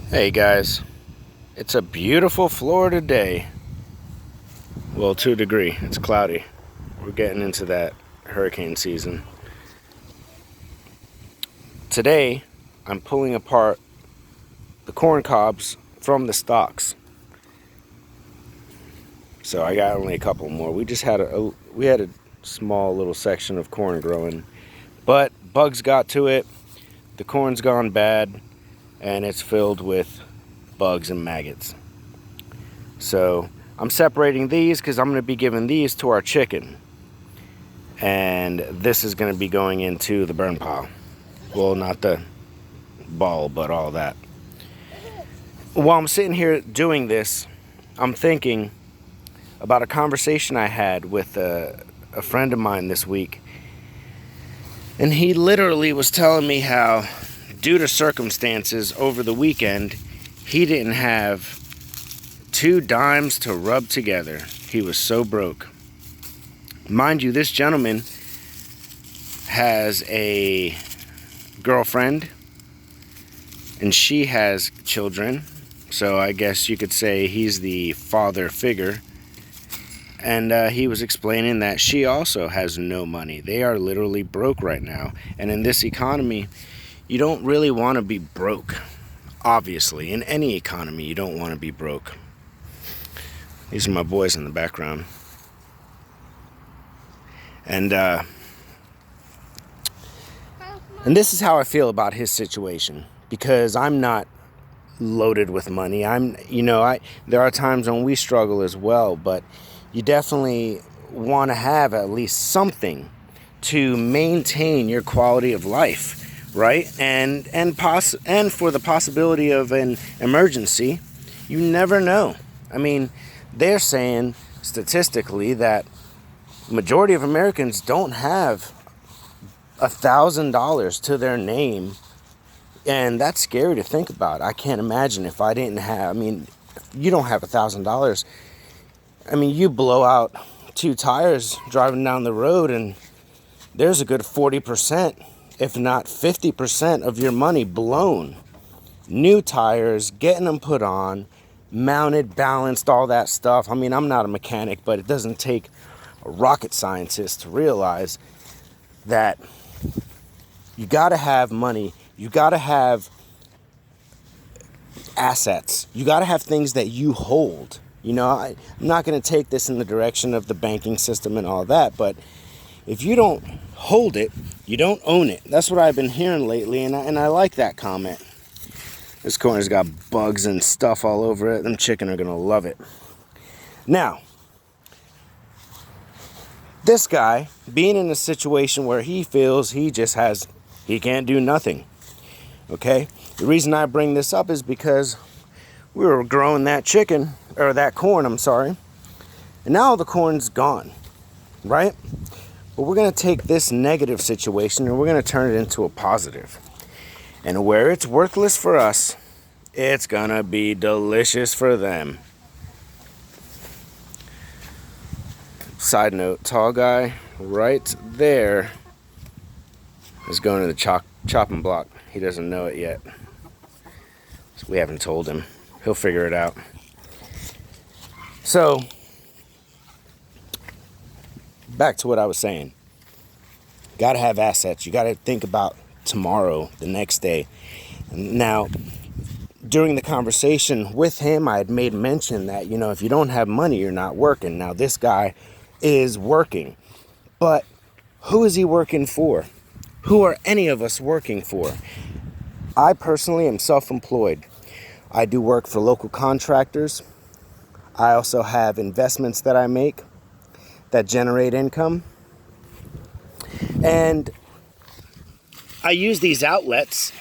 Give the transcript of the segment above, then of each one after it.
Hey guys, it's a beautiful Florida day. Well, to a degree, it's cloudy. We're getting into that hurricane season. Today, I'm pulling apart the corn cobs from the stalks. So I got only a couple more. We just had a small little section of corn growing, but bugs got to it. The corn's gone bad, and it's filled with bugs and maggots. So I'm separating these because I'm going to be giving these to our chicken. And this is going to be going into the burn pile. Well, not the ball, but all that. While I'm sitting here doing this, I'm thinking about a conversation I had with a friend of mine this week. And he literally was telling me how, due to circumstances over the weekend, he didn't have 2 dimes to rub together. He was so broke. Mind you, this gentleman has a girlfriend and she has children, so I guess you could say he's the father figure. And he was explaining that she also has no money. They are literally broke right now. And in this economy, you don't really want to be broke. Obviously, in any economy, you don't want to be broke. These are my boys in the background. And this is how I feel about his situation, because I'm not loaded with money. There are times when we struggle as well, but you definitely want to have at least something to maintain your quality of life, right? And for the possibility of an emergency, you never know. I mean, they're saying statistically that majority of Americans don't have $1,000 to their name, and that's scary to think about. I can't imagine if I didn't have. I mean, if you don't have $1,000. I mean, you blow out 2 tires driving down the road, and there's a good 40%, if not 50%, of your money blown. New tires, getting them put on, mounted, balanced, all that stuff. I mean, I'm not a mechanic, but it doesn't take a rocket scientist to realize that you got to have money. You got to have assets. You got to have things that you hold. I'm not going to take this in the direction of the banking system and all that, but if you don't hold it, you don't own it. That's what I've been hearing lately, and I like that comment. This corner's got bugs and stuff all over it. Them chicken are going to love it. Now, this guy being in a situation where he feels he can't do nothing. Okay? The reason I bring this up is because we were growing that corn, and now the corn's gone, right? But we're going to take this negative situation and we're going to turn it into a positive. And where it's worthless for us, it's going to be delicious for them. Side note, tall guy right there is going to the chopping block. He doesn't know it yet. So we haven't told him. He'll figure it out. So, back to what I was saying. Got to have assets. You got to think about tomorrow, the next day. Now, during the conversation with him, I had made mention that, if you don't have money, you're not working. Now, this guy is working. But who is he working for? Who are any of us working for? I personally am self-employed. I do work for local contractors. I also have investments that I make that generate income. And I use these outlets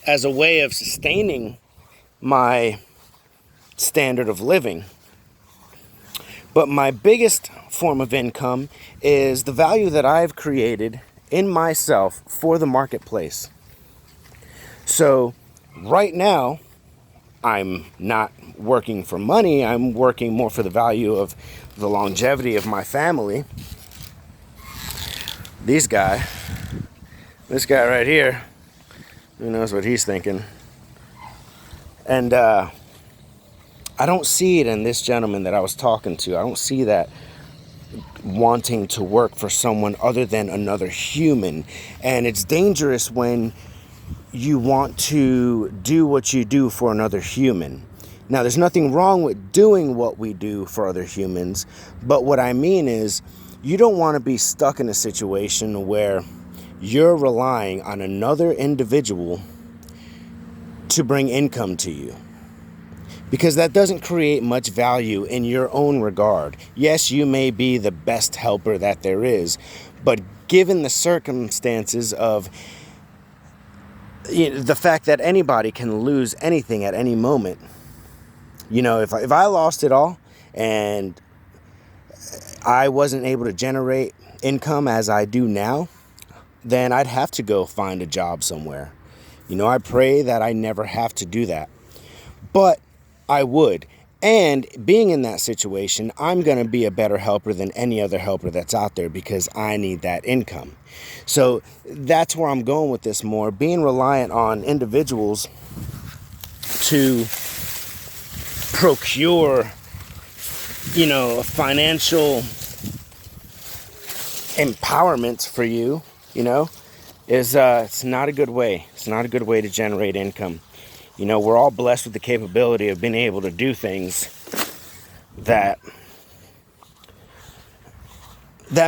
as a way of sustaining my standard of living. But my biggest form of income is the value that I've created in myself for the marketplace. So right now, I'm not working for money. I'm working more for the value of the longevity of my family. This guy right here, who knows what he's thinking. And I don't see it in this gentleman that I was talking to. I don't see that wanting to work for someone other than another human. And it's dangerous when you want to do what you do for another human. Now, there's nothing wrong with doing what we do for other humans, but what I mean is you don't want to be stuck in a situation where you're relying on another individual to bring income to you, because that doesn't create much value in your own regard. Yes, you may be the best helper that there is, but given the circumstances of the fact that anybody can lose anything at any moment, if I lost it all and I wasn't able to generate income as I do now, then I'd have to go find a job somewhere. I pray that I never have to do that, but I would. And being in that situation, I'm going to be a better helper than any other helper that's out there because I need that income. So that's where I'm going with this more. Being reliant on individuals to procure, financial empowerment for you, is it's not a good way. It's not a good way to generate income. We're all blessed with the capability of being able to do things that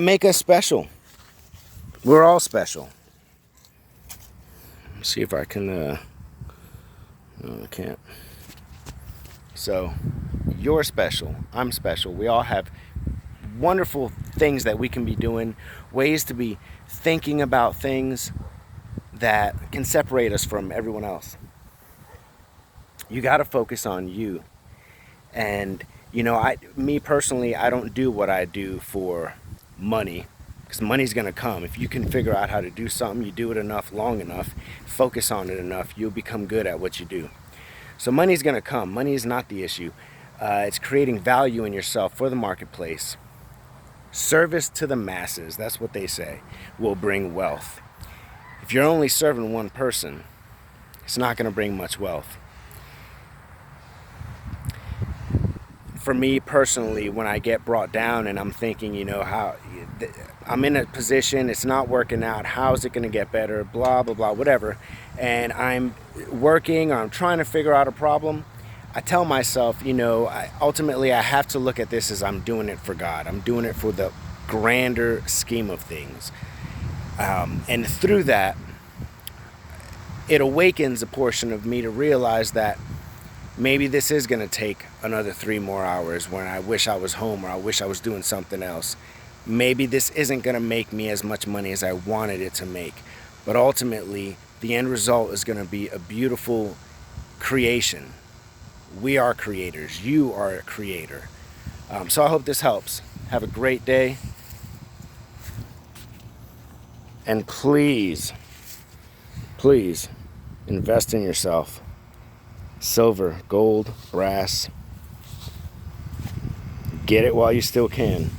make us special. We're all special. Let's see if I can, no, I can't. So, you're special. I'm special. We all have wonderful things that we can be doing, ways to be thinking about things that can separate us from everyone else. You got to focus on you. And, me personally, I don't do what I do for money, because money's going to come. If you can figure out how to do something, you do it enough, long enough, focus on it enough, you'll become good at what you do. So money's going to come. Money is not the issue. It's creating value in yourself for the marketplace. Service to the masses, that's what they say, will bring wealth. If you're only serving one person, it's not going to bring much wealth. For me personally, when I get brought down and I'm thinking, how I'm in a position, it's not working out, how is it going to get better, blah, blah, blah, whatever, and I'm working, or I'm trying to figure out a problem, I tell myself, ultimately I have to look at this as I'm doing it for God. I'm doing it for the grander scheme of things. And through that, it awakens a portion of me to realize that maybe this is going to take another 3 more hours when I wish I was home or I wish I was doing something else. Maybe this isn't going to make me as much money as I wanted it to make. But ultimately, the end result is going to be a beautiful creation. We are creators. You are a creator. So I hope this helps. Have a great day. And please, please invest in yourself. Silver, gold, brass. Get it while you still can.